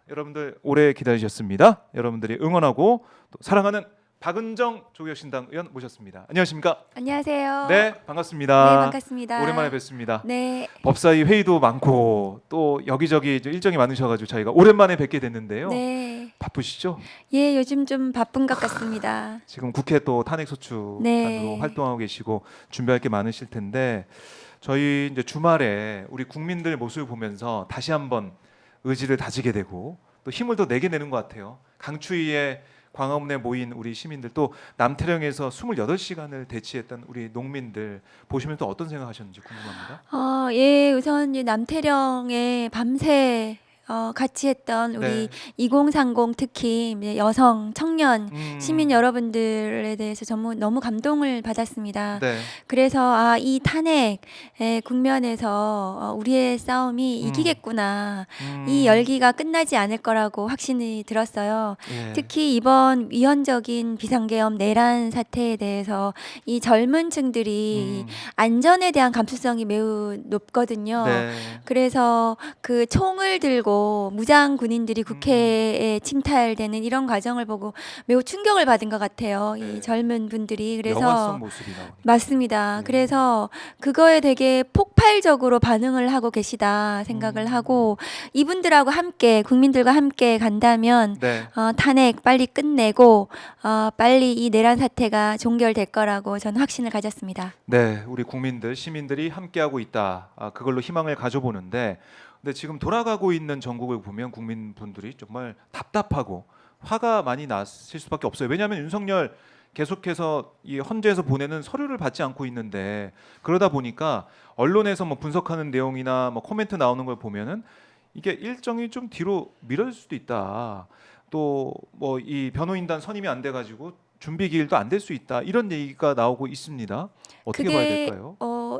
여러분들 오래 기다리셨습니다. 여러분들이 응원하고 또 사랑하는 박은정 조국혁신당 의원 모셨습니다. 안녕하십니까? 안녕하세요. 네, 반갑습니다. 네, 반갑습니다. 오랜만에 뵙습니다. 네. 법사위 회의도 많고 또 여기저기 일정이 많으셔가지고 저희가 오랜만에 뵙게 됐는데요. 네. 바쁘시죠? 예, 요즘 좀 바쁜 것 같습니다. 지금 국회 또 탄핵소추단으로 네. 활동하고 계시고 준비할 게 많으실 텐데 저희 이제 주말에 우리 국민들 모습을 보면서 다시 한번 의지를 다지게 되고 또 힘을 더 내게 되는 것 같아요. 강추위에 광화문에 모인 우리 시민들 또 남태령에서 28시간을 대치했던 우리 농민들 보시면 또 어떤 생각하셨는지 궁금합니다. 예, 우선 이 남태령에 밤새 같이 했던 우리 네. 2030 특히 이제 여성, 청년, 시민 네. 여러분들에 대해서 전부 너무 감동을 받았습니다. 네. 그래서 이 탄핵의 국면에서 우리의 싸움이 이기겠구나. 이 열기가 끝나지 않을 거라고 확신이 들었어요. 예. 특히 이번 위헌적인 비상계엄 내란 사태에 대해서 이 젊은 층들이 안전에 대한 감수성이 매우 높거든요. 네. 그래서 그 총을 들고 무장 군인들이 국회에 침탈되는 이런 과정을 보고 매우 충격을 받은 것 같아요. 네. 이 젊은 분들이. 영화 그래서 속 모습이 나오니까. 맞습니다. 네. 그래서 그거에 되게 폭발적으로 반응을 하고 계시다 생각을 하고 이분들하고 함께 국민들과 함께 간다면 네. 탄핵 빨리 끝내고 빨리 이 내란 사태가 종결될 거라고 저는 확신을 가졌습니다. 네, 우리 국민들, 시민들이 함께하고 있다. 그걸로 희망을 가져보는데, 근데 지금 돌아가고 있는 전국을 보면 국민분들이 정말 답답하고 화가 많이 나실 수밖에 없어요. 왜냐하면 윤석열 계속해서 이 헌재에서 보내는 서류를 받지 않고 있는데 그러다 보니까 언론에서 뭐 분석하는 내용이나 뭐 코멘트 나오는 걸 보면은 이게 일정이 좀 뒤로 미뤄질 수도 있다. 또 뭐 이 변호인단 선임이 안 돼가지고 준비 기일도 안 될 수 있다. 이런 얘기가 나오고 있습니다. 어떻게 봐야 그게 될까요?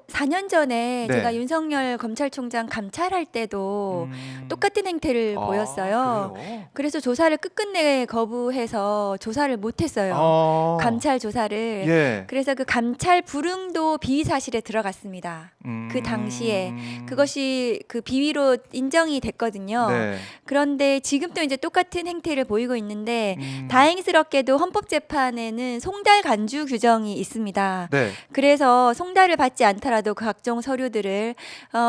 4년 전에 네. 제가 윤석열 검찰총장 감찰할 때도 똑같은 행태를 아, 보였어요. 그래요? 그래서 조사를 끝끝내 거부해서 조사를 못했어요. 감찰 조사를. 예. 그래서 그 감찰 불응도 비위 사실에 들어갔습니다. 그 당시에 그것이 그 비위로 인정이 됐거든요. 네. 그런데 지금도 이제 똑같은 행태를 보이고 있는데 다행스럽게도 헌법재판에는 송달 간주 규정이 있습니다. 네. 그래서 송달을 받지 않더라도 그 각종 서류들을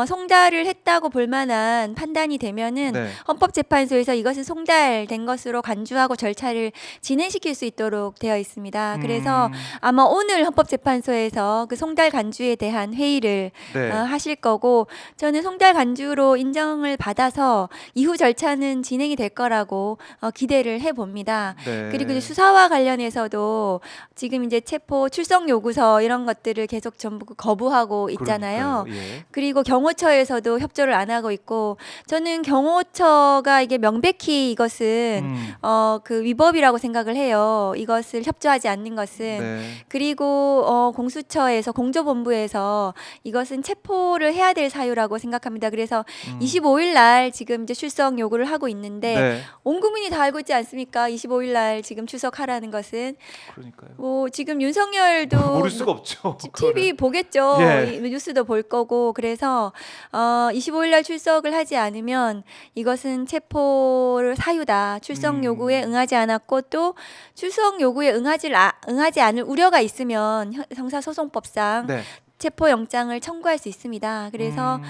송달을 했다고 볼 만한 판단이 되면은 네. 헌법재판소에서 이것은 송달된 것으로 간주하고 절차를 진행시킬 수 있도록 되어 있습니다. 그래서 아마 오늘 헌법재판소에서 그 송달 간주에 대한 회의를 네. 하실 거고 저는 송달 간주로 인정을 받아서 이후 절차는 진행이 될 거라고 기대를 해봅니다. 네. 그리고 이제 수사와 관련해서도 지금 이제 체포 출석 요구서 이런 것들을 계속 전부 거부하고 있잖아요. 그러니까요. 예. 그리고 경호처에서도 협조를 안 하고 있고 저는 경호처가 이게 명백히 이것은 그 위법이라고 생각을 해요. 이것을 협조하지 않는 것은. 네. 그리고 공수처에서 공조본부에서 이것은 체포를 해야 될 사유라고 생각합니다. 그래서 25일 날 지금 이제 출석 요구를 하고 있는데 네. 온 국민이 다 알고 있지 않습니까? 25일 날 지금 출석하라는 것은 그러니까요. 뭐 지금 윤석열도 모를 수가 없죠. TV 보겠죠. 예. 이 뉴스도 볼 거고 그래서 25일 날 출석을 하지 않으면 이것은 체포를 사유다. 출석 요구에 응하지 않았고 또 출석 요구에 응하지 않을 우려가 있으면 형사소송법상 네. 체포 영장을 청구할 수 있습니다. 그래서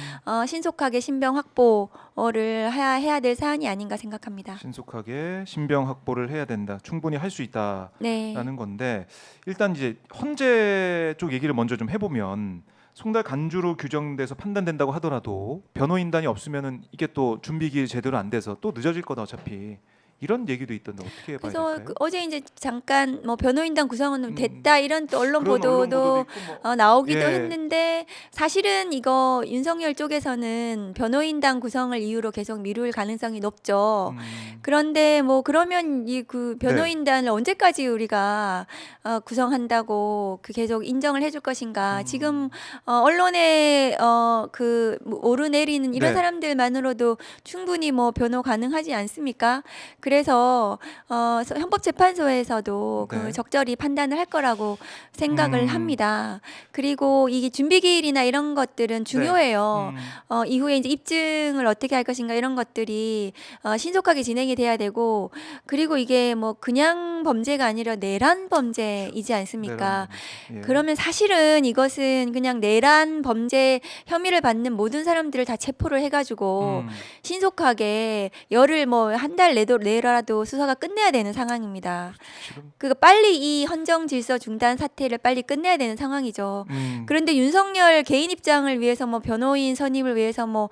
신속하게 신병 확보를 해야 될 사안이 아닌가 생각합니다. 신속하게 신병 확보를 해야 된다. 충분히 할 수 있다라는 네. 건데 일단 이제 헌재 쪽 얘기를 먼저 좀 해보면 송달 간주로 규정돼서 판단된다고 하더라도 변호인단이 없으면은 이게 또 준비 기일 제대로 안 돼서 또 늦어질 거다 어차피 이런 얘기도 있던데 어떻게 봐야 그래서 될까요? 어제 이제 잠깐 뭐 변호인단 구성은 됐다 이런 또 언론 그런 보도도 있고 뭐. 나오기도 예. 했는데 사실은 이거 윤석열 쪽에서는 변호인단 구성을 이유로 계속 미룰 가능성이 높죠. 그런데 뭐 그러면 이 그 변호인단을 언제까지 우리가 구성한다고 그 계속 인정을 해줄 것인가? 지금 언론에 그 오르내리는 이런 네. 사람들만으로도 충분히 뭐 변호 가능하지 않습니까? 그래서 헌법재판소에서도 네. 그 적절히 판단을 할 거라고 생각을 음. 합니다. 그리고 이게 준비기일이나 이런 것들은 중요해요. 이후에 이제 입증을 어떻게 할 것인가 이런 것들이 신속하게 진행이 돼야 되고, 그리고 이게 뭐 그냥 범죄가 아니라 내란 범죄이지 않습니까? 예. 그러면 사실은 이것은 그냥 내란 범죄 혐의를 받는 모든 사람들을 다 체포를 해가지고 신속하게 열흘 뭐 한 달 내라도 수사가 끝내야 되는 상황입니다. 지금 그 빨리 이 헌정 질서 중단 사태를 빨리 끝내야 되는 상황이죠. 음. 그런데 윤석열 개인 입장을 위해서 뭐 변호인 선임을 위해서 뭐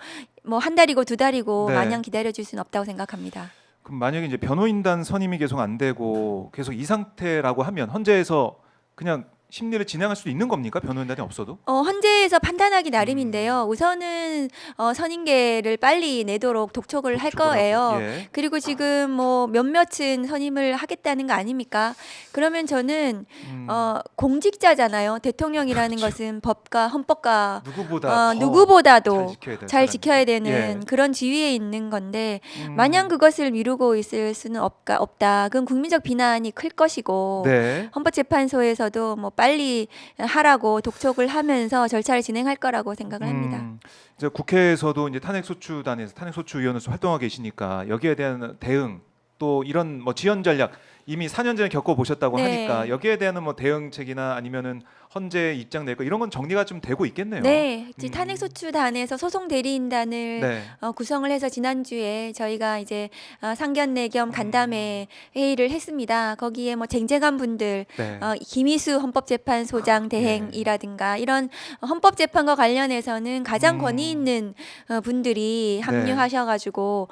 한 달이고 두 달이고 네. 마냥 기다려줄 수는 없다고 생각합니다. 그럼 만약에 이제 변호인단 선임이 계속 안 되고 계속 이 상태라고 하면 헌재에서 그냥 심리를 진행할 수도 있는 겁니까? 변호인단이 없어도? 헌재에서 판단하기 나름인데요. 우선은 선임계를 빨리 내도록 독촉을 할 독촉을 거예요. 하고, 예. 그리고 지금 뭐 몇몇은 선임을 하겠다는 거 아닙니까? 그러면 저는 공직자잖아요. 대통령이라는 그렇죠. 것은 법과 헌법과 누구보다 더 누구보다도 잘 잘 지켜야 지켜야 되는. 되는 예. 그런 지위에 있는 건데 마냥 그것을 미루고 있을 수는 없다. 그건 국민적 비난이 클 것이고 네. 헌법재판소에서도 뭐 빨리 하라고 독촉을 하면서 절차를 진행할 거라고 생각을 합니다. 이제 국회에서도 이제 탄핵소추단에서 탄핵소추위원으로서 활동하고 계시니까 여기에 대한 대응 또 이런 뭐 지연 전략 이미 4년 전에 겪어보셨다고 네. 하니까 여기에 대한 뭐 대응책이나 아니면은 헌재 입장 낼 거 이런 건 정리가 좀 되고 있겠네요. 네, 이제 탄핵소추단에서 소송 대리인단을 네. 구성을 해서 지난주에 저희가 이제 상견례 겸 간담회 회의를 했습니다. 거기에 뭐 쟁쟁한 분들, 네. 김희수 헌법재판소장 대행이라든가 이런 헌법재판과 관련해서는 가장 권위 있는 분들이 합류하셔가지고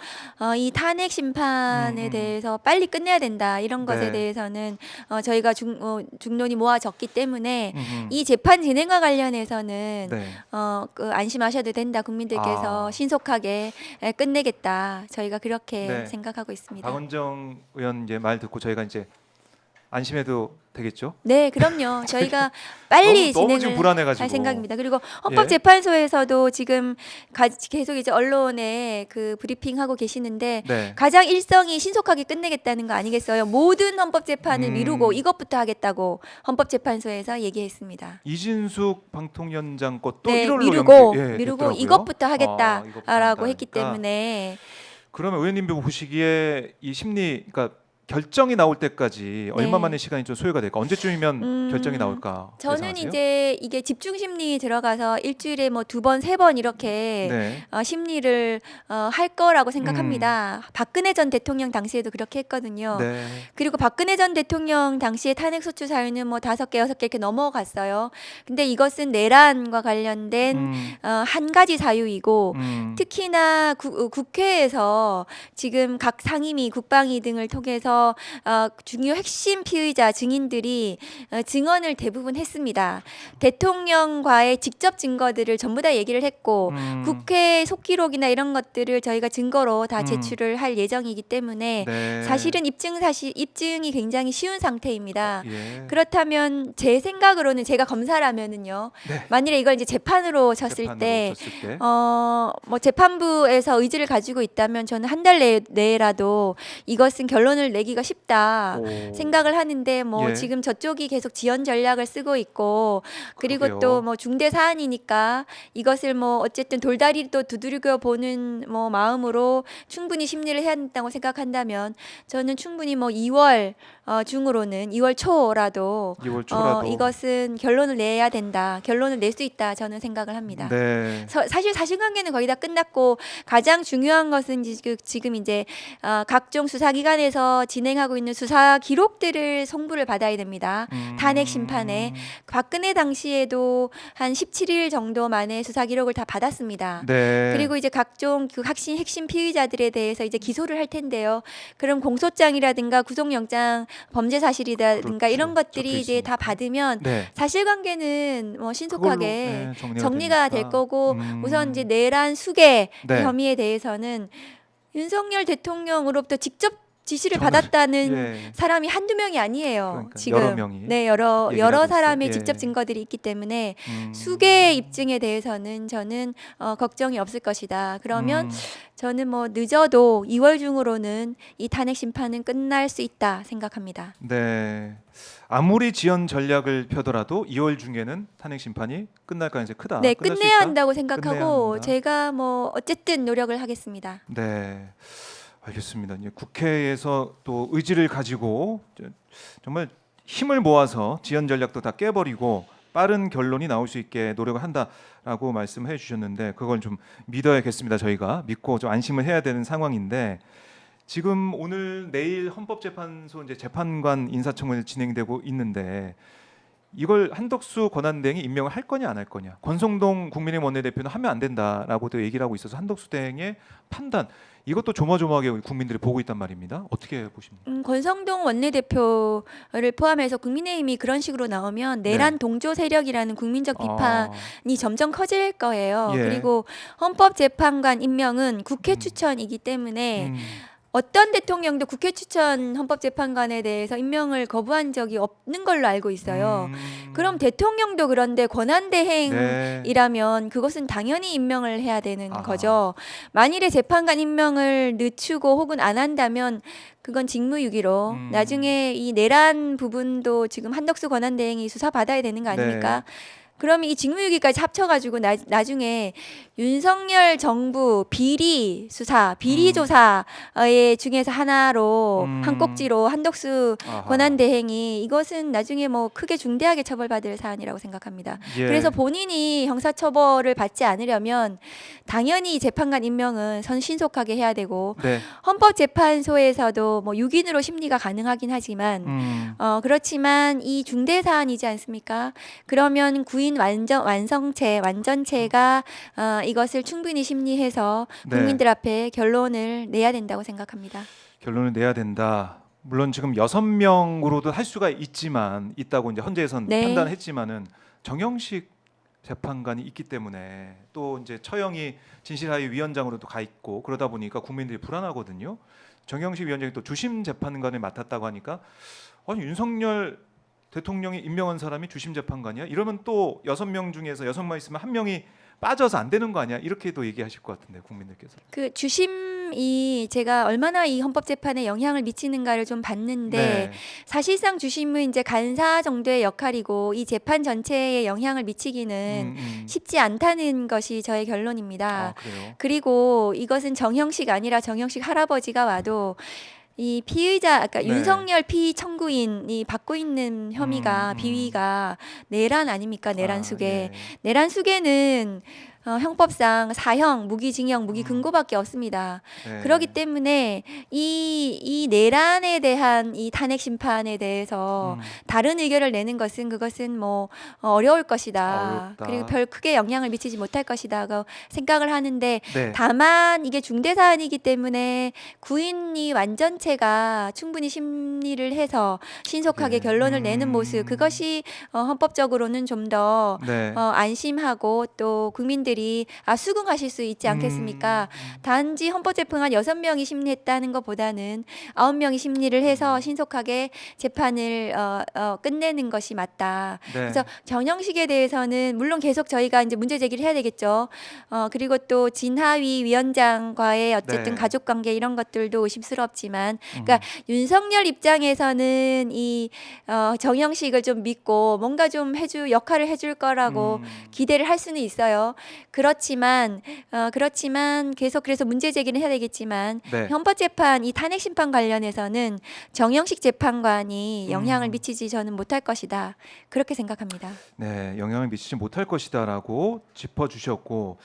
이 탄핵 심판에 대해서 빨리 끝내야 된다 이런 것에 네. 대해서는 저희가 중론이 모아졌기 때문에 음흠. 이 재판 진행과 관련해서는 네. 안심하셔도 된다. 국민들께서 신속하게 끝내겠다. 저희가 그렇게 네. 생각하고 있습니다. 박원정 의원 이제 말 듣고 저희가 이제 안심해도 되겠죠? 네, 그럼요. 저희가 빨리 너무 지금 진행을 불안해가지고. 할 생각입니다. 그리고 헌법재판소에서도 지금 계속 이제 언론에 그 브리핑하고 계시는데 네. 가장 일성이 신속하게 끝내겠다는 거 아니겠어요? 모든 헌법재판을 미루고 이것부터 하겠다고 헌법재판소에서 얘기했습니다. 이진숙 방통위원장 것도 네, 1월로 미루고 됐더라고요. 이것부터 이것부터 하겠다라고 했기 한다니까. 때문에 그러면 의원님 보시기에 이 심리, 그러니까 결정이 나올 때까지 얼마만의 시간이 좀 소요가 될까? 언제쯤이면 결정이 나올까? 저는 예상하세요? 이제 이게 집중 심리 들어가서 일주일에 뭐 2번, 3번 이렇게 네. 심리를 할 거라고 생각합니다. 박근혜 전 대통령 당시에도 그렇게 했거든요. 네. 그리고 박근혜 전 대통령 당시에 탄핵소추 사유는 뭐 5개, 6개 이렇게 넘어갔어요. 근데 이것은 내란과 관련된 한 가지 사유이고 특히나 국회에서 지금 각 상임위, 국방위 등을 통해서 중요 핵심 피의자 증인들이 증언을 대부분 했습니다. 대통령과의 직접 증거들을 전부 다 얘기를 했고 국회 속기록이나 이런 것들을 저희가 증거로 다 제출을 할 예정이기 때문에 네. 사실은 입증이 굉장히 쉬운 상태입니다. 예. 그렇다면 제 생각으로는 제가 검사라면은요. 네. 만일에 이걸 이제 재판으로 쳤을 재판으로 때 쳤을 때. 뭐 재판부에서 의지를 가지고 있다면 저는 한 달 내라도 이것은 결론을 내기가 쉽다 오. 생각을 하는데 뭐 예. 지금 저쪽이 계속 지연 전략을 쓰고 있고 그리고 그러게요. 또 뭐 중대 사안이니까 이것을 뭐 어쨌든 돌다리도 두드려 보는 뭐 마음으로 충분히 심리를 해야 된다고 생각한다면 저는 충분히 뭐 2월 중으로는 2월 초라도 2월 초라도. 이것은 결론을 내야 된다. 결론을 낼 수 있다. 저는 생각을 합니다. 네. 사실 사실관계는 거의 다 끝났고 가장 중요한 것은 지금 이제 각종 수사기관에서 진행하고 있는 수사 기록들을 송부를 받아야 됩니다. 탄핵 심판에 박근혜 당시에도 한 17일 정도 만에 수사 기록을 다 받았습니다. 네. 그리고 이제 각종 그 핵심 피의자들에 대해서 이제 기소를 할 텐데요. 그럼 공소장이라든가 구속영장 범죄 사실이라든가 그렇죠. 이런 것들이 적혀 이제 다 있으니까. 받으면 네. 사실관계는 뭐 신속하게 그걸로, 네, 정리가 될 되니까. 거고 우선 이제 내란 수괴 네. 혐의에 대해서는 윤석열 대통령으로부터 직접 지시를 정말, 받았다는 예. 사람이 한두 명이 아니에요. 그러니까 지금 여러 명이 네, 여러 얘기를 하고 사람의 있어요. 직접 예. 증거들이 있기 때문에 수개의 입증에 대해서는 저는 걱정이 없을 것이다. 그러면 저는 뭐 늦어도 2월 중으로는 이 탄핵 심판은 끝날 수 있다 생각합니다. 네. 아무리 지연 전략을 펴더라도 2월 중에는 탄핵 심판이 끝날 가능성이 크다. 네, 끝날 수 끝내야 있다? 한다고 끝내야 생각하고 한다. 제가 뭐 어쨌든 노력을 하겠습니다. 네. 알겠습니다. 이제 국회에서 또 의지를 가지고 정말 힘을 모아서 지연 전략도 다 깨버리고 빠른 결론이 나올 수 있게 노력을 한다라고 말씀해 주셨는데 그걸 좀 믿어야겠습니다. 저희가 믿고 좀 안심을 해야 되는 상황인데 지금 오늘 내일 헌법재판소 이제 재판관 인사청문회 진행되고 있는데 이걸 한덕수 권한대행이 임명을 할 거냐 안 할 거냐. 권성동 국민의힘 원내대표는 하면 안 된다라고도 얘기를 하고 있어서 한덕수 대행의 판단 이것도 조마조마하게 우리 국민들이 보고 있단 말입니다. 어떻게 보십니까? 권성동 원내대표를 포함해서 국민의힘이 그런 식으로 나오면 내란 동조 세력이라는 국민적 비판이 점점 커질 거예요. 예. 그리고 헌법재판관 임명은 국회 추천이기 때문에 어떤 대통령도 국회 추천 헌법재판관에 대해서 임명을 거부한 적이 없는 걸로 알고 있어요. 그럼 대통령도 그런데 권한대행이라면 그것은 당연히 임명을 해야 되는 아하. 거죠. 만일에 재판관 임명을 늦추고 혹은 안 한다면 그건 직무유기로 나중에 이 내란 부분도 지금 한덕수 권한대행이 수사받아야 되는 거 아닙니까? 그러면 이 직무유기까지 합쳐가지고 나중에 윤석열 정부 비리 수사, 비리 조사의 중에서 하나로 한 꼭지로 한덕수 아하. 권한대행이 이것은 나중에 뭐 크게 중대하게 처벌받을 사안이라고 생각합니다. 예. 그래서 본인이 형사처벌을 받지 않으려면 당연히 재판관 임명은 신속하게 해야 되고 네. 헌법재판소에서도 뭐 6인으로 심리가 가능하긴 하지만 그렇지만 이 중대 사안이지 않습니까? 그러면 구인 완전체가 이것을 충분히 심리해서 네. 국민들 앞에 결론을 내야 된다고 생각합니다. 결론을 내야 된다. 물론 지금 6명으로도 할 수가 있다고 이제 헌재에선 네. 판단했지만은 정영식 재판관이 있기 때문에 또 이제 처형이 진실하위 위원장으로도 가 있고 그러다 보니까 국민들이 불안하거든요. 정영식 위원장이 또 주심 재판관을 맡았다고 하니까 아니 윤석열 대통령이 임명한 사람이 주심 재판관이야? 이러면 또 6명 중에서 6명 있으면 한 명이 빠져서 안 되는 거 아니야? 이렇게도 얘기하실 것 같은데 국민들께서. 그 주심이 제가 얼마나 이 헌법재판에 영향을 미치는가를 좀 봤는데 네. 사실상 주심은 이제 간사 정도의 역할이고 이 재판 전체에 영향을 미치기는 쉽지 않다는 것이 저의 결론입니다. 아, 그래요? 그리고 이것은 정형식 아니라 정형식 할아버지가 와도 이 피의자, 그러니까 네. 윤석열 피청구인이 받고 있는 혐의가 비위가 내란 아닙니까? 내란 수괴. 예. 내란 수괴는 형법상 사형, 무기징역, 무기금고밖에 없습니다. 네. 그렇기 때문에 이 내란에 대한 이 탄핵 심판에 대해서 다른 의견을 내는 것은 그것은 뭐 어려울 것이다. 어렵다. 그리고 별 크게 영향을 미치지 못할 것이다고 생각을 하는데 네. 다만 이게 중대 사안이기 때문에 구인이 완전체가 충분히 심리를 해서 신속하게 예. 결론을 내는 모습 그것이 헌법적으로는 좀 더 네. 안심하고 또 국민들이 수긍하실 수 있지 않겠습니까? 단지 헌법재판관 6명이 심리했다는 것보다는 9명이 심리를 해서 신속하게 재판을 끝내는 것이 맞다. 네. 그래서 정영식에 대해서는 물론 계속 저희가 이제 문제 제기를 해야 되겠죠. 그리고 또 진하위 위원장과의 어쨌든 네. 가족 관계 이런 것들도 의심스럽지만, 그러니까 윤석열 입장에서는 이 정영식을 좀 믿고 뭔가 좀 역할을 해줄 거라고 기대를 할 수는 있어요. 그렇지만 계속 그래서 문제 제기는 해야 되겠지만 네. 헌법재판 이 탄핵 심판 관련해서는 정영식 재판관이 영향을 미치지 저는 못할 것이다. 그렇게 생각합니다. 네, 영향을 미치지 못할 것이다라고 짚어주셨고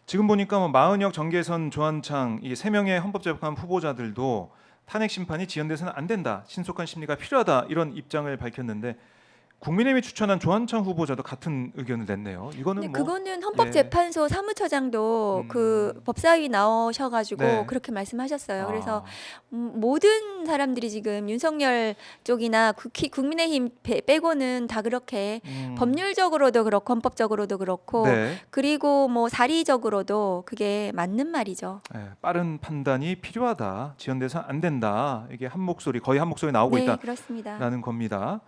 지금 보니까 뭐 마은혁, 정계선, 조한창 이 3명의 헌법재판 후보자들도 탄핵 심판이 지연돼서는 안 된다, 신속한 심리가 필요하다 이런 입장을 밝혔는데 국민의힘이 추천한 조한창 후보자도 같은 의견을 냈네요. 이거는 근데 뭐 그거는 헌법재판소 사무처장도 그 법사위 나오셔가지고 네. 그렇게 말씀하셨어요. 그래서 아, 모든 사람들이 지금 윤석열 쪽이나 국민의힘 빼고는 다 그렇게 법률적으로도 그렇고 헌법적으로도 그렇고 네. 그리고 뭐 사리적으로도 그게 맞는 말이죠. 예, 빠른 판단이 필요하다. 지연돼서 안 된다. 이게 한 목소리 거의 한 목소리 나오고 네, 있다라는 그렇습니다. 겁니다.